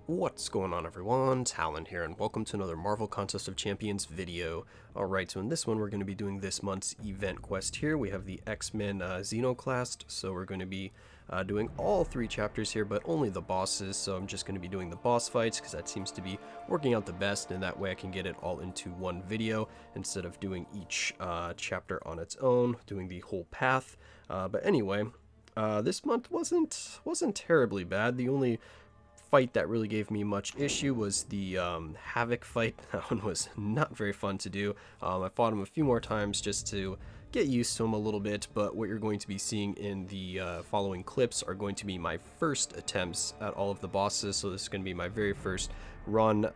What's going on, everyone? Talen here, and welcome to another Marvel Contest of Champions video. Alright, so in this one we're going to be doing this month's event quest here. We have the X-Men Xenoclast, so we're going to be doing all 3 chapters here, but only the bosses, so I'm just going to be doing the boss fights, because that seems to be working out the best, and that way I can get it all into one video, instead of doing each chapter on its own, doing the whole path. But anyway, this month wasn't terribly bad. The only fight that really gave me much issue was the Havok fight. That one was not very fun to do. I fought him a few more times just to get used to him a little bit, but what you're going to be seeing in the following clips are going to be my first attempts at all of the bosses. So this is going to be my very first run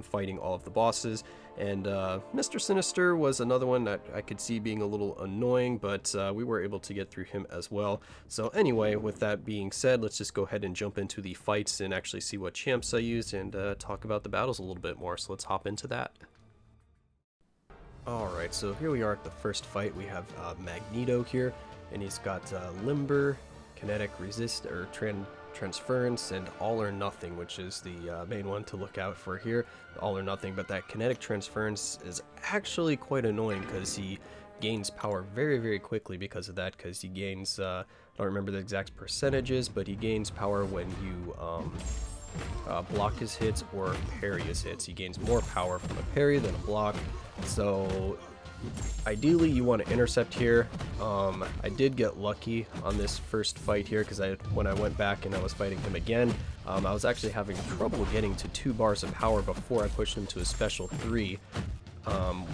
fighting all of the bosses, and Mr. Sinister was another one that I could see being a little annoying, but we were able to get through him as well. So anyway, with that being said, let's just go ahead and jump into the fights and actually see what champs I used and talk about the battles a little bit more. So let's hop into that. Alright, so here we are at the first fight. We have Magneto here, and he's got Limber, Kinetic Resist, or Transference, and All or Nothing, which is the main one to look out for here, All or Nothing. But that Kinetic Transference is actually quite annoying because he gains power very quickly because of that, because he gains, I don't remember the exact percentages, but he gains power when you block his hits or parry his hits. He gains more power from a parry than a block, so ideally you want to intercept here. I did get lucky on this first fight here, because when I went back and I was fighting him again, I was actually having trouble getting to 2 bars of power before I pushed him to a special 3.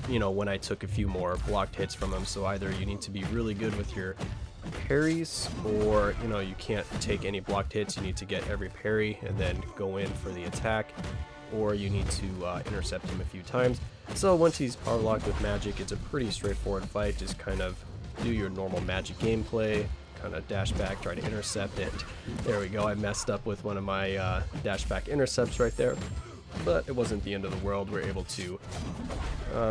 You know, when I took a few more blocked hits from him. So either you need to be really good with your parries, or you know, you can't take any blocked hits, you need to get every parry and then go in for the attack, or you need to intercept him a few times. So once he's power locked with magic, it's a pretty straightforward fight. Just kind of do your normal magic gameplay, kind of dash back, try to intercept, and there we go. I messed up with one of my dash back intercepts right there, but it wasn't the end of the world. We're able to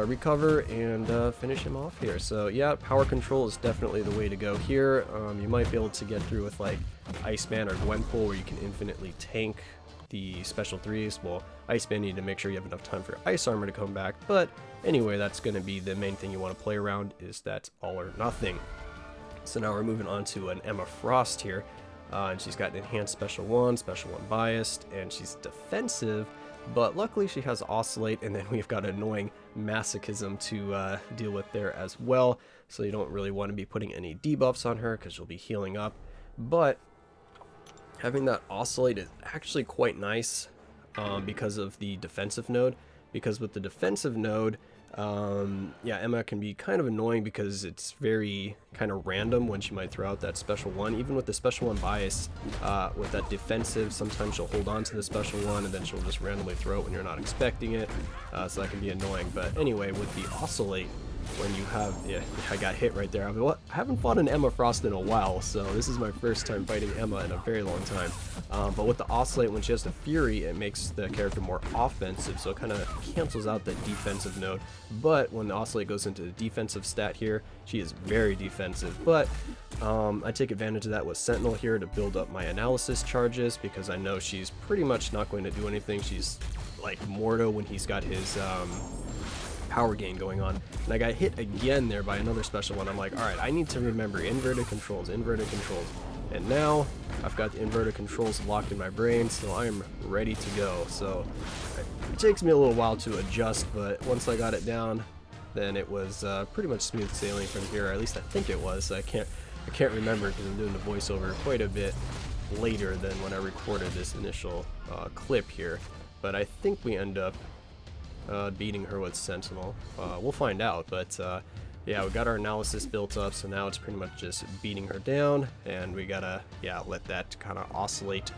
recover and finish him off here. So yeah, power control is definitely the way to go here. You might be able to get through with like Iceman or Gwenpool, where you can infinitely tank the special 3s. Well, Iceman, you need to make sure you have enough time for Ice Armor to come back, but anyway, that's going to be the main thing you want to play around, is that All or Nothing. So now we're moving on to an Emma Frost here, and she's got an enhanced special 1 biased, and she's defensive, but luckily she has Oscillate, and then we've got annoying Masochism to deal with there as well, so you don't really want to be putting any debuffs on her because you'll be healing up. But having that Oscillate is actually quite nice because of the defensive node, because with the defensive node, yeah, Emma can be kind of annoying because it's very kind of random when she might throw out that special 1. Even with the special 1 bias, with that defensive, sometimes she'll hold on to the special 1 and then she'll just randomly throw it when you're not expecting it, so that can be annoying. But anyway, with the Oscillate, when you have, yeah, I got hit right there. I haven't fought an Emma Frost in a while, so this is my first time fighting Emma in a very long time. But with the Oscillate, when she has the Fury, it makes the character more offensive, so it kind of cancels out the defensive node. But when the Oscillate goes into the defensive stat here, she is very defensive. But I take advantage of that with Sentinel here to build up my analysis charges, because I know she's pretty much not going to do anything. She's like Mordo when he's got his power gain going on, and I got hit again there by another special 1. I'm like, alright, I need to remember inverted controls, and now I've got the inverted controls locked in my brain, so I am ready to go. So it takes me a little while to adjust, but once I got it down, then it was pretty much smooth sailing from here. Or at least I think it was. I can't remember, because I'm doing the voiceover quite a bit later than when I recorded this initial clip here, but I think we end up beating her with Sentinel. We'll find out, but yeah, we got our analysis built up, so now it's pretty much just beating her down, and we gotta, yeah, let that kind of Oscillate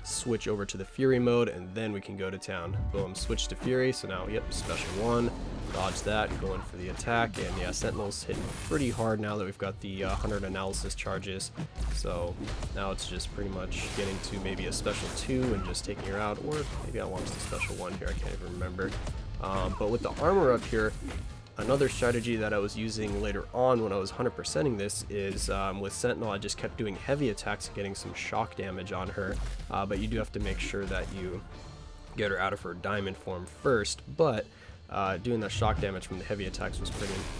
switch over to the Fury mode, and then we can go to town. Boom, switch to Fury, so now, yep, special 1, dodge that, and go in for the attack, and yeah, Sentinel's hitting pretty hard now that we've got the 100 analysis charges, so now it's just pretty much getting to maybe a special 2 and just taking her out, or maybe I launched the special 1 here, I can't even remember. But with the armor up here, another strategy that I was using later on when I was 100%ing this is with Sentinel, I just kept doing heavy attacks and getting some shock damage on her, but you do have to make sure that you get her out of her diamond form first, but doing that shock damage from the heavy attacks was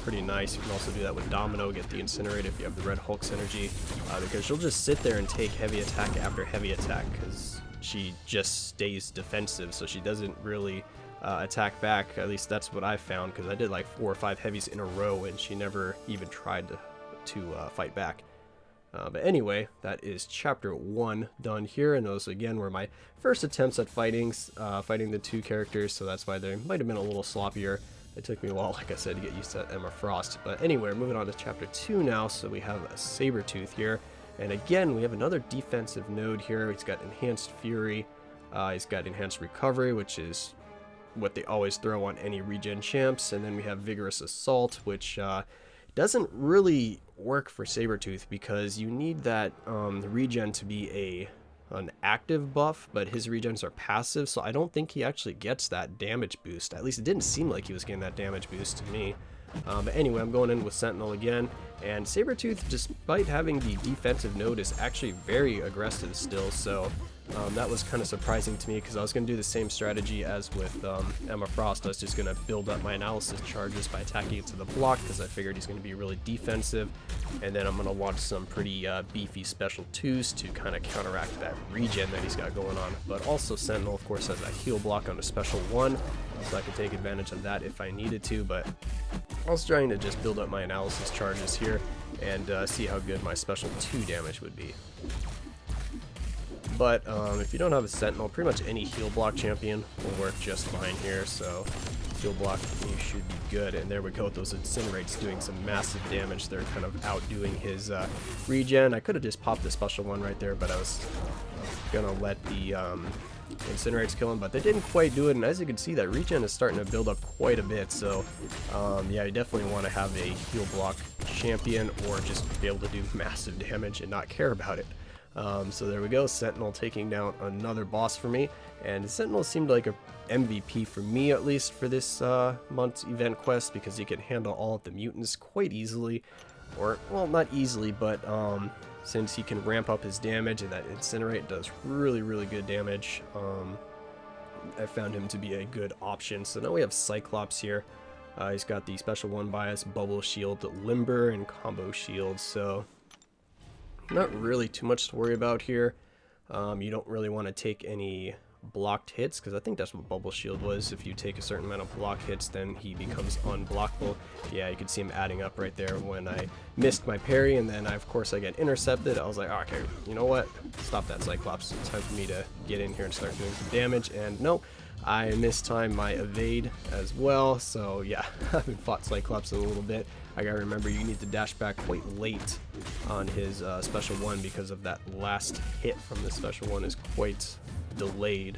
pretty nice. You can also do that with Domino, get the Incinerate if you have the Red Hulk synergy, because she'll just sit there and take heavy attack after heavy attack, because she just stays defensive, so she doesn't really attack back. At least that's what I found, because I did like 4 or 5 heavies in a row and she never even tried to fight back. But anyway, that is chapter 1 done here, and those again were my first attempts at fighting the 2 characters, so that's why they might have been a little sloppier. It took me a while, like I said, to get used to Emma Frost. But anyway, moving on to chapter 2 now, so we have a Sabertooth here, and again we have another defensive node here. He's got Enhanced Fury, he's got Enhanced Recovery, which is what they always throw on any regen champs, and then we have Vigorous Assault, which doesn't really work for Sabertooth because you need that regen to be an active buff, but his regens are passive, so I don't think he actually gets that damage boost. At least it didn't seem like he was getting that damage boost to me. But anyway, I'm going in with Sentinel again, and Sabertooth, despite having the defensive node, is actually very aggressive still, so that was kind of surprising to me, because I was going to do the same strategy as with Emma Frost. I was just going to build up my analysis charges by attacking it to the block, because I figured he's going to be really defensive, and then I'm going to launch some pretty beefy special 2s to kind of counteract that regen that he's got going on. But also Sentinel, of course, has that heal block on a special 1, so I could take advantage of that if I needed to, but I was trying to just build up my analysis charges here and see how good my special 2 damage would be. But if you don't have a Sentinel, pretty much any heal block champion will work just fine here, so heal block you should be good. And there we go with those Incinerates doing some massive damage. They're kind of outdoing his regen. I could have just popped the special 1 right there, but I was gonna let the Incinerates kill him, but they didn't quite do it, and as you can see, that regen is starting to build up quite a bit, so yeah, you definitely want to have a heal block champion, or just be able to do massive damage and not care about it. So there we go, Sentinel taking down another boss for me, and Sentinel seemed like a MVP for me, at least for this month's event quest, because he can handle all of the mutants quite easily, or, well, not easily, but since he can ramp up his damage, and that Incinerate does really good damage, I found him to be a good option. So now we have Cyclops here. He's got the special 1 bias, bubble shield, limber, and combo shield, so not really too much to worry about here. You don't really want to take any blocked hits, because I think that's what bubble shield was. If you take a certain amount of block hits, then he becomes unblockable. Yeah, you can see him adding up right there when I missed my parry, and then of course I get intercepted. I was like, oh, okay, you know what, stop that, Cyclops, it's time for me to get in here and start doing some damage. And no, I mistimed my evade as well, so yeah, I haven't fought Cyclops in a little bit. I gotta remember, you need to dash back quite late on his special 1, because of that last hit from the special 1 is quite delayed.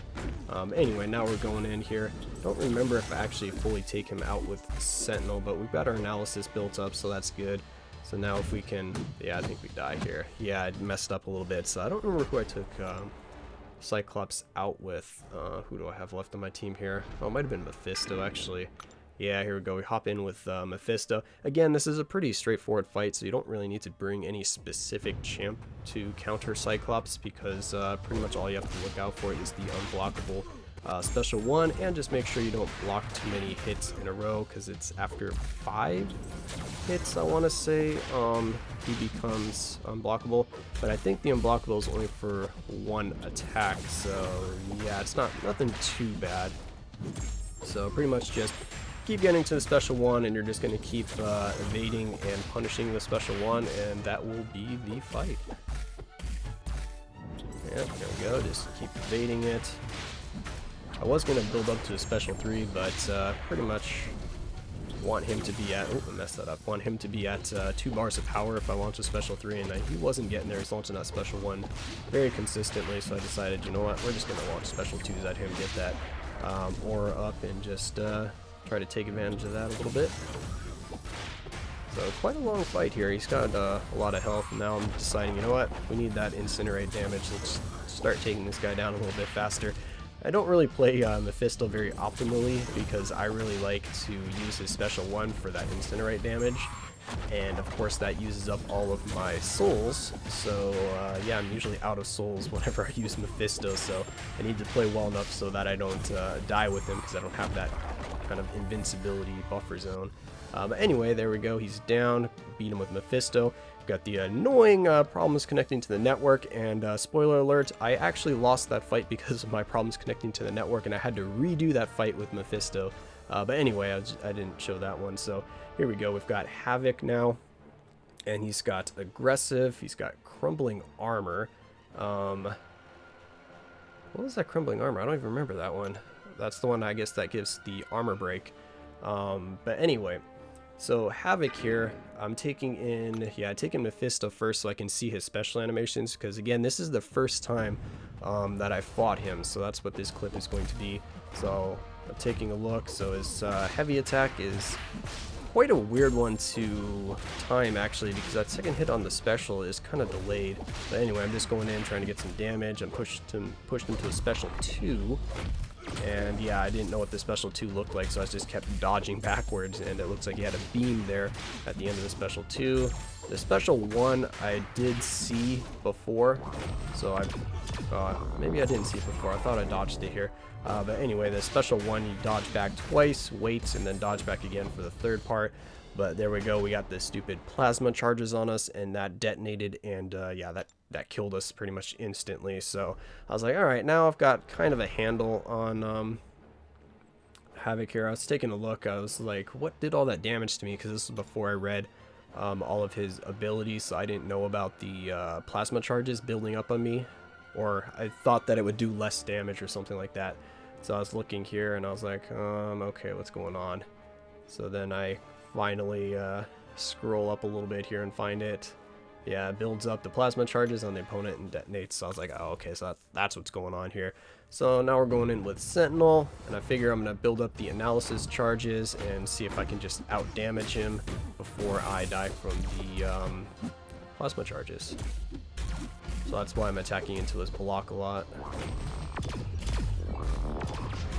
Anyway, now we're going in here. Don't remember if I actually fully take him out with Sentinel, but we've got our analysis built up, so that's good. So now if we can, yeah, I think we die here. Yeah, I messed up a little bit, so I don't remember who I took Cyclops out with. Who do I have left on my team here? Oh, it might have been Mephisto, actually. Yeah, here we go. We hop in with Mephisto. Again, this is a pretty straightforward fight, so you don't really need to bring any specific champ to counter Cyclops, because pretty much all you have to look out for is the unblockable special 1, and just make sure you don't block too many hits in a row, because it's after 5 hits, I want to say, he becomes unblockable. But I think the unblockable is only for 1 attack, so yeah, it's nothing too bad. So pretty much just keep getting to the special 1, and you're just going to keep evading and punishing the special 1, and that will be the fight. Yeah, there we go, just keep evading it. I was going to build up to a special 3, but pretty much want him to be at, oh, I messed that up, want him to be at 2 bars of power if I launch a special 3, and he wasn't getting there. He's launching that special 1 very consistently, so I decided, you know what, we're just going to launch special 2s at him, get that aura up, and just try to take advantage of that a little bit. So quite a long fight here. He's got a lot of health, and now I'm deciding, you know what, we need that Incinerate damage. Let's start taking this guy down a little bit faster. I don't really play Mephisto very optimally, because I really like to use his special 1 for that Incinerate damage, and of course that uses up all of my souls. So yeah, I'm usually out of souls whenever I use Mephisto, so I need to play well enough so that I don't die with him, because I don't have that kind of invincibility buffer zone. But anyway, there we go, he's down, beat him with Mephisto. Got the annoying problems connecting to the network, and spoiler alert, I actually lost that fight because of my problems connecting to the network, and I had to redo that fight with Mephisto. But anyway, I didn't show that one. So here we go, we've got Havok now, and he's got aggressive, he's got crumbling armor. What was that crumbling armor? I don't even remember that one. That's the one, I guess, that gives the armor break. But anyway, so Havok here, I'm taking in, I take in Mephisto first so I can see his special animations, because again, this is the first time that I fought him, so that's what this clip is going to be. So I'm taking a look. So his heavy attack is quite a weird one to time, actually, because that second hit on the special is kind of delayed. But anyway, I'm just going in trying to get some damage. I'm pushed him to a special 2. And yeah, I didn't know what the special 2 looked like, so I just kept dodging backwards, and it looks like he had a beam there at the end of the special 2. The special 1 I did see before, so maybe I didn't see it before. I thought I dodged it here. But anyway, the special 1, you dodge back twice, wait, and then dodge back again for the third part. But there we go, we got the stupid plasma charges on us, and that detonated, and yeah, that killed us pretty much instantly. So I was like, alright, now I've got kind of a handle on Havok here. I was taking a look, I was like, what did all that damage to me? Because this was before I read all of his abilities, so I didn't know about the plasma charges building up on me, or I thought that it would do less damage or something like that. So I was looking here, and I was like, okay, what's going on? So then I finally scroll up a little bit here and find it. Yeah, it builds up the plasma charges on the opponent and detonates. So I was like, oh, okay, so that's what's going on here. So now we're going in with Sentinel, and I figure I'm going to build up the analysis charges and see if I can just out damage him before I die from the plasma charges. So that's why I'm attacking into his block a lot.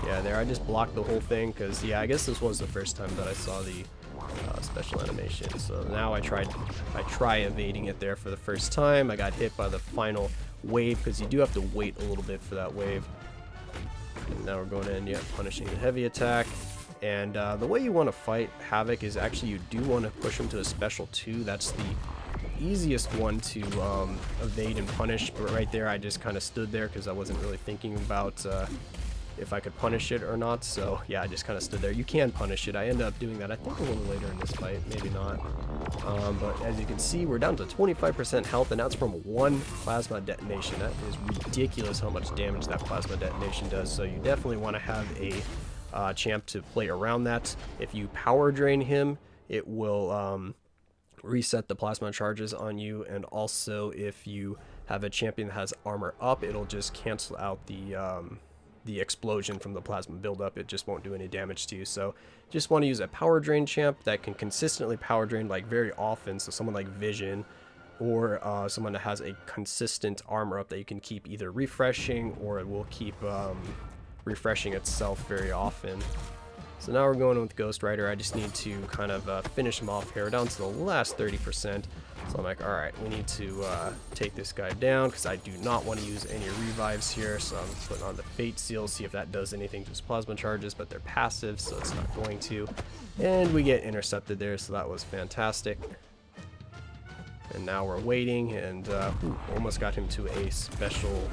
Yeah, there, I just blocked the whole thing because, yeah, I guess this was the first time that I saw the special animation. So now I try evading it there for the first time. I got hit by the final wave because you do have to wait a little bit for that wave. And now we're going in, yeah, punishing the heavy attack. And the way you want to fight Havok is actually you do want to push him to a special 2. That's the easiest one to evade and punish. But right there, I just kind of stood there because I wasn't really thinking about if I could punish it or not. So yeah, I just kind of stood there. You can punish it. I ended up doing that, I think, a little later in this fight, maybe not. But as you can see, we're down to 25% health, and that's from 1 plasma detonation. That is ridiculous how much damage that plasma detonation does. So you definitely want to have a champ to play around that. If you power drain him, it will reset the plasma charges on you, and also if you have a champion that has armor up, it'll just cancel out the explosion from the plasma buildup. It just won't do any damage to you. So just want to use a power drain champ that can consistently power drain like very often. So someone like Vision, or someone that has a consistent armor up that you can keep either refreshing, or it will keep refreshing itself very often. So now we're going with Ghost Rider. I just need to kind of finish him off here. We're down to the last 30%. So I'm like, alright, we need to take this guy down, because I do not want to use any revives here. So I'm putting on the Fate Seal, see if that does anything to his plasma charges, but they're passive, so it's not going to. And we get intercepted there, so that was fantastic. And now we're waiting, and almost got him to a special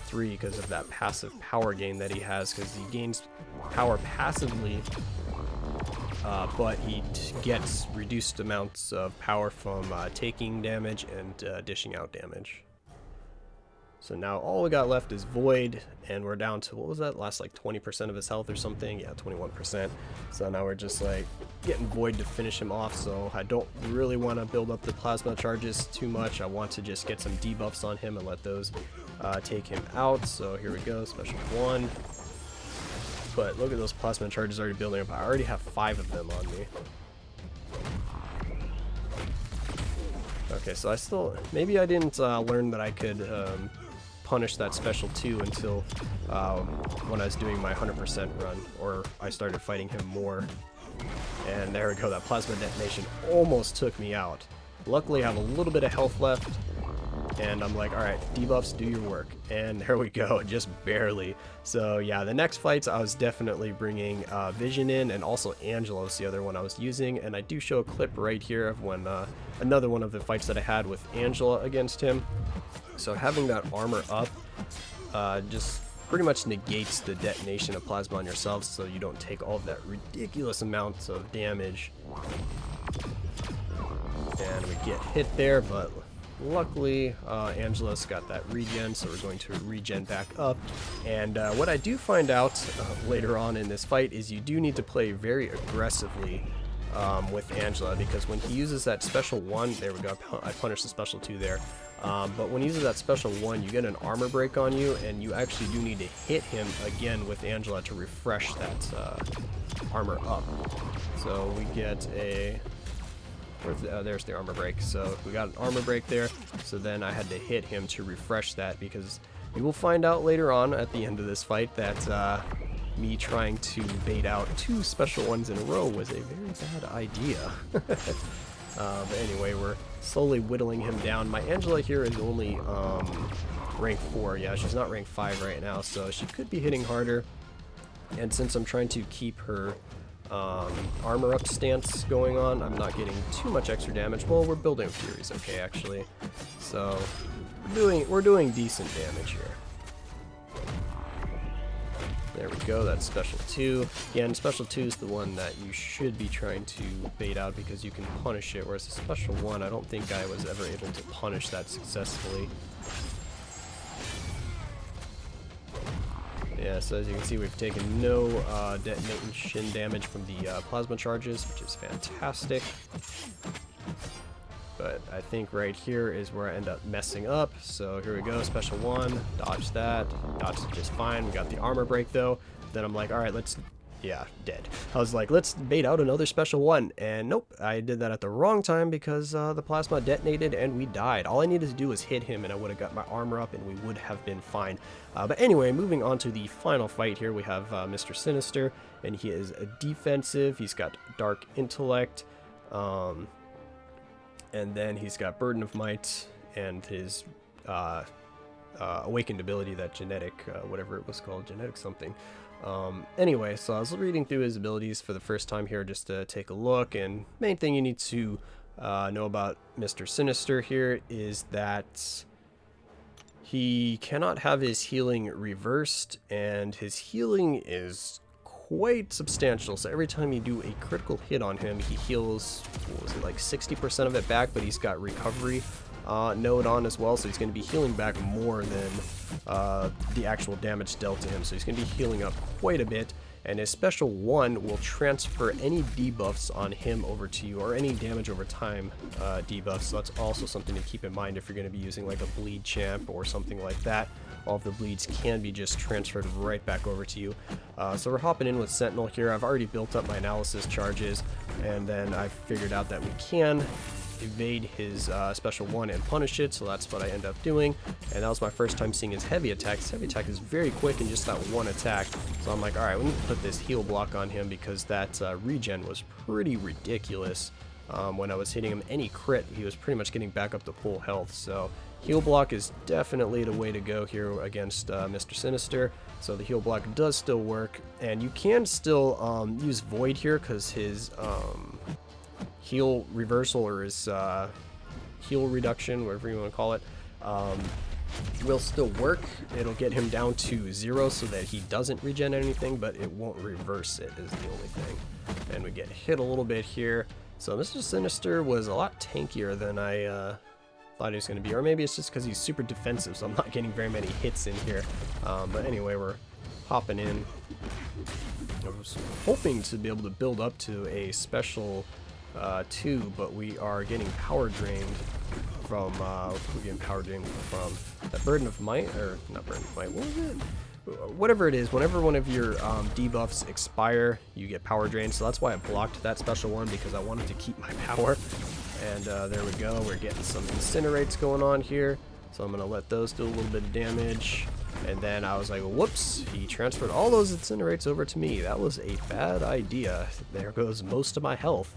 3 because of that passive power gain that he has, because he gains power passively, but he gets reduced amounts of power from taking damage and dishing out damage. So now all we got left is Void, and we're down to, what was that, last like 20% of his health or something? Yeah, 21%. So now we're just like getting Void to finish him off, so I don't really want to build up the plasma charges too much. I want to just get some debuffs on him and let those take him out. So here we go, special 1. But look at those plasma charges already building up. I already have 5 of them on me. Okay, so I still, maybe I didn't learn that I could punish that special 2 until when I was doing my 100% run, or I started fighting him more. And there we go, that plasma detonation almost took me out. Luckily I have a little bit of health left, and I'm like, alright, debuffs, do your work. And there we go, just barely. So yeah, the next fights I was definitely bringing Vision in, and also Angelo's the other one I was using. And I do show a clip right here of when another one of the fights that I had with Angela against him. So having that armor up just pretty much negates the detonation of plasma on yourself, so you don't take all of that ridiculous amounts of damage. And we get hit there, but luckily Angela's got that regen, so we're going to regen back up. And what I do find out later on in this fight is you do need to play very aggressively with Angela, because when he uses that special 1, there we go, I punished the special 2 there. But when he uses that special 1, you get an armor break on you, and you actually do need to hit him again with Angela to refresh that armor up. So we get a... there's the armor break. So we got an armor break there, so then I had to hit him to refresh that, because you will find out later on at the end of this fight that me trying to bait out 2 special 1s in a row was a very bad idea. But anyway, we're slowly whittling him down. My Angela here is only rank 4. Yeah, she's not rank 5 right now, so she could be hitting harder. And since I'm trying to keep her armor up stance going on, I'm not getting too much extra damage. Well, we're building Furies, okay, actually. So we're doing decent damage here. There we go, that's special 2. Again, special 2 is the one that you should be trying to bait out because you can punish it, whereas the special 1, I don't think I was ever able to punish that successfully. Yeah, so as you can see, we've taken no detonation damage from the plasma charges, which is fantastic. But I think right here is where I end up messing up. So here we go, special 1, dodge that, dodged it just fine. We got the armor break though. Then I'm like, alright, let's, yeah, dead. I was like, let's bait out another special 1, and nope, I did that at the wrong time because the plasma detonated and we died. All I needed to do was hit him and I would have got my armor up and we would have been fine. But anyway, moving on to the final fight here, we have Mr. Sinister, and he is a defensive. He's got Dark Intellect, and then he's got Burden of Might and his awakened ability, that genetic, whatever it was called, genetic something. Anyway, so I was reading through his abilities for the first time here just to take a look, and main thing you need to know about Mr. Sinister here is that he cannot have his healing reversed, and his healing is quite substantial. So every time you do a critical hit on him, he heals, what was it, like 60% of it back, but he's got recovery node on as well, so he's going to be healing back more than the actual damage dealt to him. So he's going to be healing up quite a bit, and his special 1 will transfer any debuffs on him over to you, or any damage over time debuffs. So that's also something to keep in mind if you're going to be using like a bleed champ or something like that. All of the bleeds can be just transferred right back over to you. So we're hopping in with Sentinel here. I've already built up my analysis charges, and then I figured out that we can evade his special 1 and punish it, so that's what I end up doing. And that was my first time seeing his heavy attack. His heavy attack is very quick in just that 1 attack, so I'm like, alright, we need to put this heal block on him because that regen was pretty ridiculous. When I was hitting him any crit, he was pretty much getting back up to full health, so heal block is definitely the way to go here against Mr. Sinister. So the heal block does still work, and you can still use Void here because his heal reversal, or his heal reduction, whatever you want to call it, will still work. It'll get him down to 0 so that he doesn't regen anything, but it won't reverse it is the only thing. And we get hit a little bit here. So Mr. Sinister was a lot tankier than I thought he was going to be, or maybe it's just because he's super defensive, so I'm not getting very many hits in here. But anyway, we're hopping in. I was hoping to be able to build up to a special 2, but we are getting power drained from that Burden of Might, or not Burden of Might, what was it? Whatever it is, whenever one of your debuffs expire, you get power drained, so that's why I blocked that special 1, because I wanted to keep my power. And there we go, we're getting some incinerates going on here, so I'm going to let those do a little bit of damage. And then I was like, whoops, he transferred all those incinerates over to me. That was a bad idea. There goes most of my health.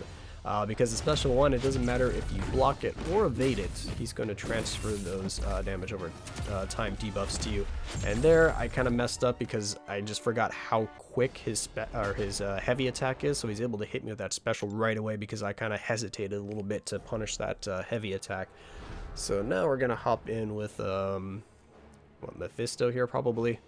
Because the special one, it doesn't matter if you block it or evade it, he's going to transfer those damage over time debuffs to you. And there, I kind of messed up because I just forgot how quick his heavy attack is, so he's able to hit me with that special right away because I kind of hesitated a little bit to punish that heavy attack. So now we're going to hop in with Mephisto here probably.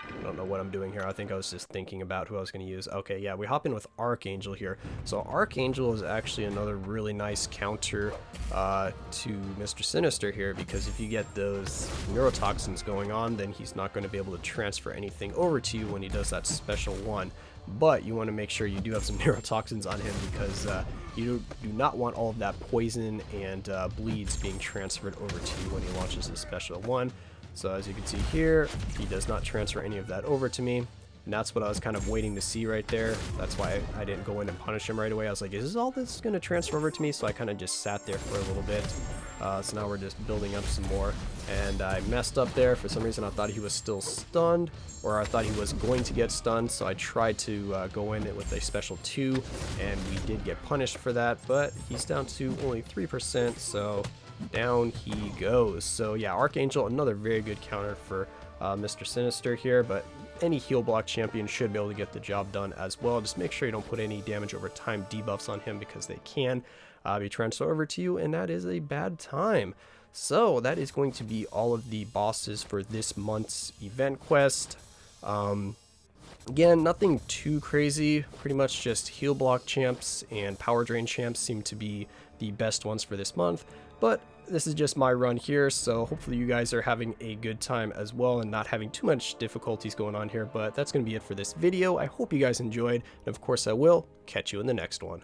I don't know what I'm doing here. I think I was just thinking about who I was going to use. Okay, yeah, we hop in with Archangel here. So Archangel is actually another really nice counter to Mr. Sinister here, because if you get those neurotoxins going on, then he's not going to be able to transfer anything over to you when he does that special one. But you want to make sure you do have some neurotoxins on him, because you do not want all of that poison and bleeds being transferred over to you when he launches his special one. So as you can see here, he does not transfer any of that over to me. And that's what I was kind of waiting to see right there. That's why I didn't go in and punish him right away. I was like, is all this going to transfer over to me? So I kind of just sat there for a little bit. So now we're just building up some more. And I messed up there. For some reason, I thought he was still stunned, or I thought he was going to get stunned. So I tried to go in it with a special 2, and we did get punished for that. But he's down to only 3%, so down he goes. So yeah, Archangel, another very good counter for Mr. Sinister here, but any heal block champion should be able to get the job done as well. Just make sure you don't put any damage over time debuffs on him, because they can be transferred over to you, and that is a bad time. So that is going to be all of the bosses for this month's event quest. Again, nothing too crazy, pretty much just heal block champs and power drain champs seem to be the best ones for this month. But this is just my run here, so hopefully you guys are having a good time as well and not having too much difficulties going on here. But that's going to be it for this video. I hope you guys enjoyed, and of course I will catch you in the next one.